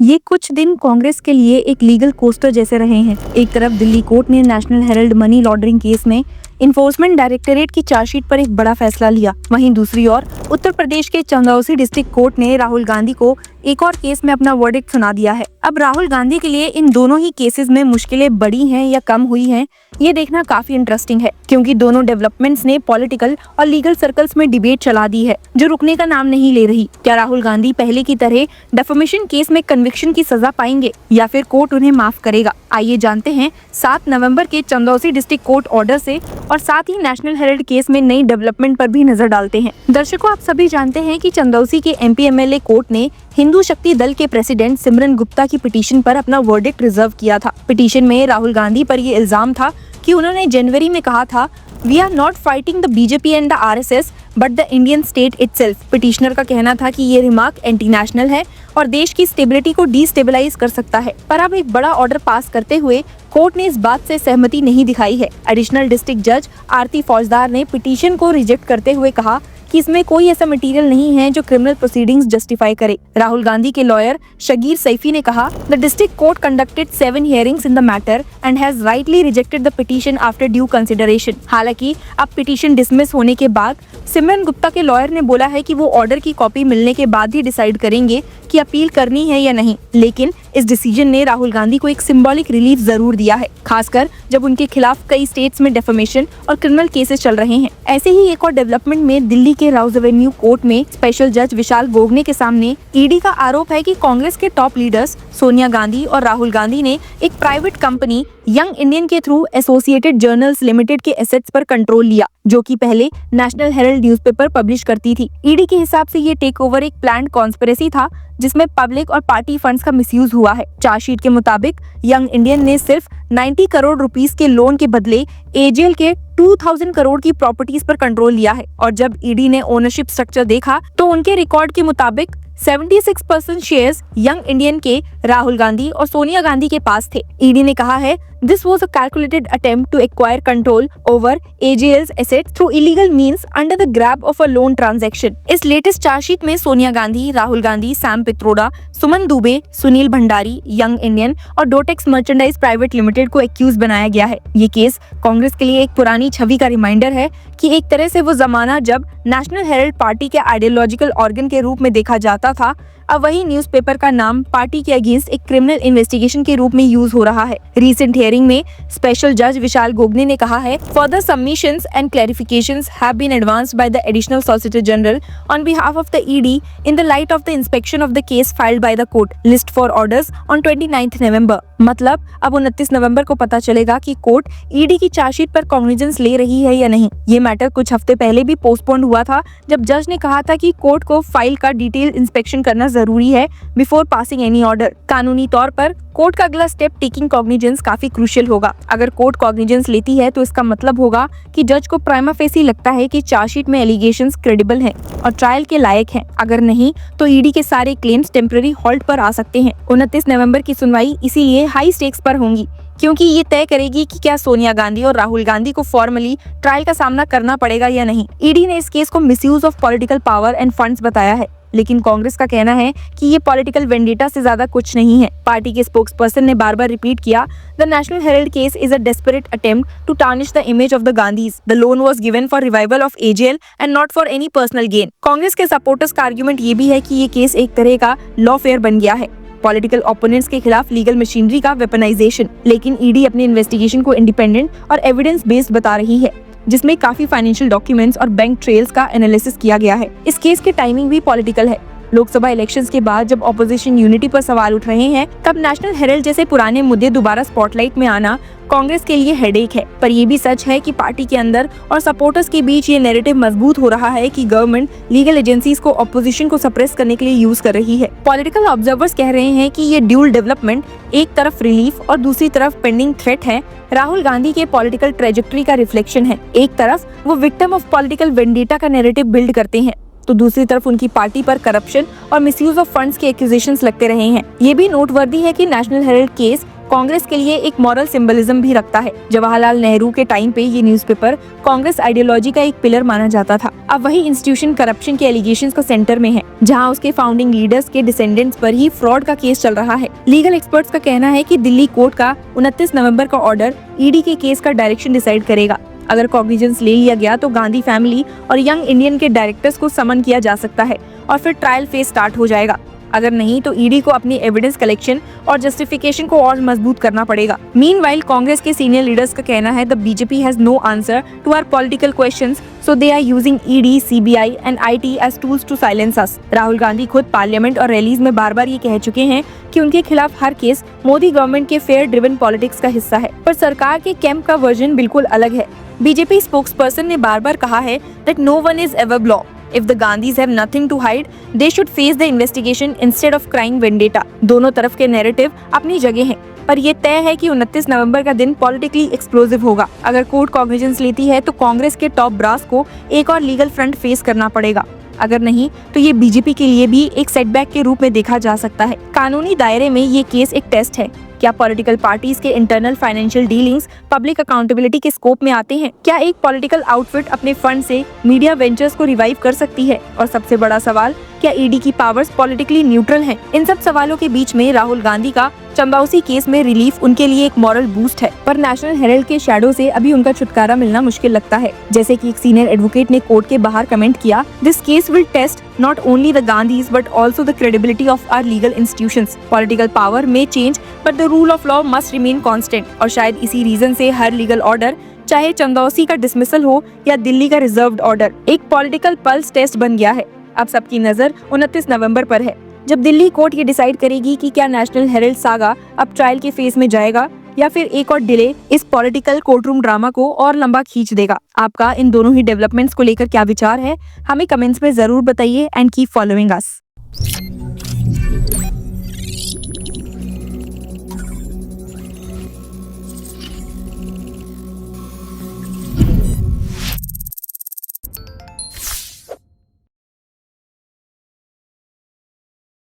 ये कुछ दिन कांग्रेस के लिए एक लीगल कोस्टर जैसे रहे हैं। एक तरफ दिल्ली कोर्ट ने national Herald money laundering case में इन्फोर्समेंट डायरेक्टरेट की चार्जशीट पर एक बड़ा फैसला लिया। वहीं दूसरी ओर उत्तर प्रदेश के चंदौसी डिस्ट्रिक्ट कोर्ट ने राहुल गांधी को एक और केस में अपना वर्डिक्ट सुना दिया है। अब राहुल गांधी के लिए इन दोनों ही केसेस में मुश्किलें बढ़ी हैं या कम हुई हैं, ये देखना काफी इंटरेस्टिंग है, क्योंकि दोनों डेवलपमेंट्स ने पॉलिटिकल और लीगल सर्कल्स में डिबेट चला दी है, जो रुकने का नाम नहीं ले रही। क्या राहुल गांधी पहले की तरह डेफेमेशन केस में कन्विक्शन की सजा पाएंगे या फिर कोर्ट उन्हें माफ करेगा? आइए जानते हैं 7 नवंबर के चंदौसी डिस्ट्रिक्ट कोर्ट ऑर्डर से और साथ ही नेशनल हेराल्ड केस में नई डेवलपमेंट पर भी नजर डालते हैं। दर्शकों, आप सभी जानते हैं कि चंदौसी के एमपी एमएलए कोर्ट ने हिंदू शक्ति दल के प्रेसिडेंट सिमरन गुप्ता की पिटीशन पर अपना वर्डिक्ट रिजर्व किया था। पिटीशन में राहुल गांधी पर ये इल्जाम था कि उन्होंने जनवरी में कहा था, we are not fighting the BJP and the RSS but the Indian state itself. Petitioner का कहना था कि ये रिमार्क एंटी नेशनल है और देश की स्टेबिलिटी को डिस्टेबलाइज कर सकता है। पर अब एक बड़ा ऑर्डर पास करते हुए कोर्ट ने इस बात से सहमति नहीं दिखाई है। एडिशनल डिस्ट्रिक्ट जज आरती फौजदार ने पिटीशन को रिजेक्ट करते हुए कहा कि इसमें कोई ऐसा मटेरियल नहीं है जो क्रिमिनल प्रोसीडिंग्स जस्टिफाई करे। राहुल गांधी के लॉयर शगीर सैफी ने कहा, the district court conducted 7 hearings in the matter and has rightly rejected the petition after due consideration. हालांकि अब पिटीशन डिसमिस होने के बाद सिमरन गुप्ता के लॉयर ने बोला है कि वो ऑर्डर की कॉपी मिलने के बाद ही डिसाइड करेंगे कि अपील करनी है या नहीं। लेकिन इस डिसीजन ने राहुल गांधी को एक सिंबॉलिक रिलीफ जरूर दिया है, खासकर जब उनके खिलाफ कई स्टेट्स में डेफेमेशन और क्रिमिनल केसेस चल रहे हैं। ऐसे ही एक और डेवलपमेंट में दिल्ली के राउज एवेन्यू कोर्ट में स्पेशल जज विशाल गोगने के सामने ईडी का आरोप है कि कांग्रेस के टॉप लीडर्स सोनिया गांधी और राहुल गांधी ने एक प्राइवेट कंपनी यंग इंडियन के थ्रू एसोसिएटेड जर्नल्स लिमिटेड के एसेट्स पर कंट्रोल लिया, जो कि पहले नेशनल हेराल्ड न्यूज़पेपर पब्लिश करती थी। ईडी के हिसाब से ये टेक ओवर एक प्लान्ड कॉन्स्पिरेसी था जिसमें पब्लिक और पार्टी फंड्स का मिसयूज हुआ है। चार्जशीट के मुताबिक यंग इंडियन ने सिर्फ 90 करोड़ रुपीस के लोन के बदले एजेएल के 2000 करोड़ की प्रॉपर्टीज पर कंट्रोल लिया है। और जब ईडी ने ओनरशिप स्ट्रक्चर देखा तो उनके रिकॉर्ड के मुताबिक 76% शेयर्स यंग इंडियन के राहुल गांधी और सोनिया गांधी के पास थे। ईडी ने कहा है, This was a calculated attempt to acquire control over AJL's assets through illegal means under the grab of a loan transaction. इस लेटेस्ट चार्जशीट में सोनिया गांधी, राहुल गांधी, सैम पित्रोदा, सुमन दुबे, सुनील भंडारी, यंग इंडियन और डोटेक्स मर्चेंडाइज प्राइवेट लिमिटेड को एक्यूज बनाया गया है। ये केस कांग्रेस के लिए एक पुरानी छवि का रिमाइंडर है कि एक तरह से वो जमाना जब नेशनल हेराल्ड पार्टी के आइडियोलॉजिकल ऑर्गन के रूप में देखा जाता था, अब वही न्यूज़पेपर का नाम पार्टी के अगेंस्ट एक क्रिमिनल इन्वेस्टिगेशन के रूप में यूज हो रहा है। रिसेंट हियरिंग में स्पेशल जज विशाल गोगने ने कहा है, further submissions and clarifications have been advanced by the additional solicitor general on behalf of the ED in the light of the inspection of the case filed by the court, list for orders on 29 November. मतलब अब 29 नवंबर को पता चलेगा कि court ED की chargesheet पर cognizance ले रही है या नहीं। ये मैटर कुछ हफ्ते पहले भी पोस्टपोन्ड हुआ था, जब जज ने कहा था कि कोर्ट को फाइल का डिटेल इंस्पेक्शन करना जरूरी है बिफोर पासिंग एनी ऑर्डर। कानूनी तौर पर कोर्ट का अगला स्टेप टेकिंग कॉग्निजेंस काफी क्रूशियल होगा। अगर कोर्ट कॉग्निजेंस लेती है तो इसका मतलब होगा कि जज को प्राइमा फेसी लगता है कि चार्जशीट में एलिगेशंस क्रेडिबल हैं और ट्रायल के लायक हैं। अगर नहीं तो ईडी के सारे क्लेम्स टेम्पररी हॉल्ट पर आ सकते हैं। 29 नवंबर की सुनवाई इसीलिए हाई स्टेक्स पर होंगी, क्योंकि ये तय करेगी कि क्या सोनिया गांधी और राहुल गांधी को फॉर्मली ट्रायल का सामना करना पड़ेगा या नहीं। ईडी ने इस केस को misuse of political power end funds बताया है, लेकिन कांग्रेस का कहना है कि ये पॉलिटिकल वेंडेटा से ज्यादा कुछ नहीं है। पार्टी के स्पोक्सपर्सन ने बार-बार रिपीट किया, the National Herald case is a desperate attempt to tarnish the image of the Gandhis. The loan was given for revival of AJL and not for any personal gain. Congress के supporters का argument ये भी है कि ये case एक तरह का लॉफेयर बन गया है, पॉलिटिकल ओपोनेंट्स के खिलाफ लीगल मशीनरी का वेपनाइजेशन। लेकिन ईडी अपनी इन्वेस्टिगेशन को इंडिपेंडेंट और एविडेंस बेस्ड बता रही है, जिसमें काफी फाइनेंशियल डॉक्यूमेंट्स और बैंक ट्रेल्स का एनालिसिस किया गया है। इस केस की टाइमिंग भी पॉलिटिकल है। लोकसभा इलेक्शंस के बाद जब ऑपोजिशन यूनिटी पर सवाल उठ रहे हैं, तब नेशनल हेराल्ड जैसे पुराने मुद्दे दोबारा स्पॉटलाइट में आना कांग्रेस के लिए हेडेक है। पर ये भी सच है कि पार्टी के अंदर और सपोर्टर्स के बीच ये नैरेटिव मजबूत हो रहा है कि गवर्नमेंट लीगल एजेंसीज को ऑपोजिशन को सप्रेस करने के लिए यूज कर रही है। पॉलिटिकल ऑब्जर्वर्स कह रहे हैं कि ये ड्यूल डेवलपमेंट एक तरफ रिलीफ और दूसरी तरफ पेंडिंग थ्रेट है, राहुल गांधी के पॉलिटिकल ट्रेजेक्टरी का रिफ्लेक्शन है। एक तरफ वो विक्टिम ऑफ पॉलिटिकल वेंडेटा का नैरेटिव बिल्ड करते हैं, तो दूसरी तरफ उनकी पार्टी पर करप्शन और मिसयूज ऑफ फंड्स के एक्यूजेशंस लगते रहे हैं। ये भी नोटवर्दी है कि नेशनल हेराल्ड केस कांग्रेस के लिए एक मॉरल सिंबलिज्म भी रखता है। जवाहरलाल नेहरू के टाइम पे ये न्यूज़पेपर कांग्रेस आइडियोलॉजी का एक पिलर माना जाता था। अब वही इंस्टीट्यूशन करप्शन के एलिगेशंस का सेंटर में है, जहां उसके फाउंडिंग लीडर्स के डिसेंडेंट्स पर ही फ्रॉड का केस चल रहा है। लीगल एक्सपर्ट्स का कहना है कि दिल्ली कोर्ट का 29 नवंबर का ऑर्डर ईडी के केस का डायरेक्शन डिसाइड करेगा। अगर कॉग्निजेंस ले लिया गया तो गांधी फैमिली और यंग इंडियन के डायरेक्टर्स को समन किया जा सकता है और फिर ट्रायल फेज स्टार्ट हो जाएगा। अगर नहीं तो ईडी को अपनी एविडेंस कलेक्शन और जस्टिफिकेशन को और मजबूत करना पड़ेगा। मीनवाइल कांग्रेस के सीनियर लीडर्स का कहना है the BJP has no answer to our political questions, so they are using ED, CBI and IT as tools to silence us. Rahul Gandhi खुद पार्लियामेंट और रैलीज में बार-बार ये कह चुके हैं कि उनके खिलाफ हर केस मोदी गवर्नमेंट के फेयर ड्रिवन पॉलिटिक्स का हिस्सा है, पर सरकार के कैंप का वर्जन बिल्कुल अलग है। बीजेपी स्पोक्सपर्सन ने बार-बार कहा है that no one is ever law. If the Gandhis have nothing to hide, they should face the investigation instead of crying vendetta। दोनों तरफ के नैरेटिव अपनी जगह हैं, पर ये तय है कि 29 नवंबर का दिन पॉलिटिकली एक्सप्लोसिव होगा। अगर कोर्ट कॉग्निजेंस लेती है तो कांग्रेस के टॉप ब्रास को एक और लीगल फ्रंट फेस करना पड़ेगा। अगर नहीं तो ये बीजेपी के लिए भी एक सेटबैक के रूप में देखा जा सकता है। कानूनी दायरे में ये केस एक टेस्ट है। क्या पॉलिटिकल पार्टीज के internal financial dealings public accountability के स्कोप में आते हैं? क्या एक पॉलिटिकल आउटफिट अपने फंड से मीडिया वेंचर्स को रिवाइव कर सकती है? और सबसे बड़ा सवाल, क्या ईडी की पावर्स पॉलिटिकली न्यूट्रल हैं? इन सब सवालों के बीच में राहुल गांधी का चंबाउसी केस में रिलीफ उनके लिए एक मॉरल बूस्ट है, पर नेशनल हेराल्ड के शैडो से अभी उनका छुटकारा मिलना मुश्किल लगता है। जैसे कि एक सीनियर एडवोकेट ने कोर्ट के बाहर कमेंट किया, this case will test not only the Gandhis but also the credibility of our legal institutions. Political power may change but the rule of law must remain constant। और शायद इसी reason से हर legal order, चाहे चंदौसी का dismissal हो या दिल्ली का reserved order, एक पॉलिटिकल पल्स टेस्ट बन गया है। अब सबकी नजर 29 नवंबर पर है, जब दिल्ली कोर्ट ये डिसाइड करेगी कि क्या नेशनल हेराल्ड सागा अब ट्रायल के फेज में जाएगा या फिर एक और डिले इस पॉलिटिकल कोर्टरूम ड्रामा को और लंबा खींच देगा। आपका इन दोनों ही डेवलपमेंट्स को लेकर क्या विचार है, हमें कमेंट्स में जरूर बताइए एंड कीप फॉलोइंग अस।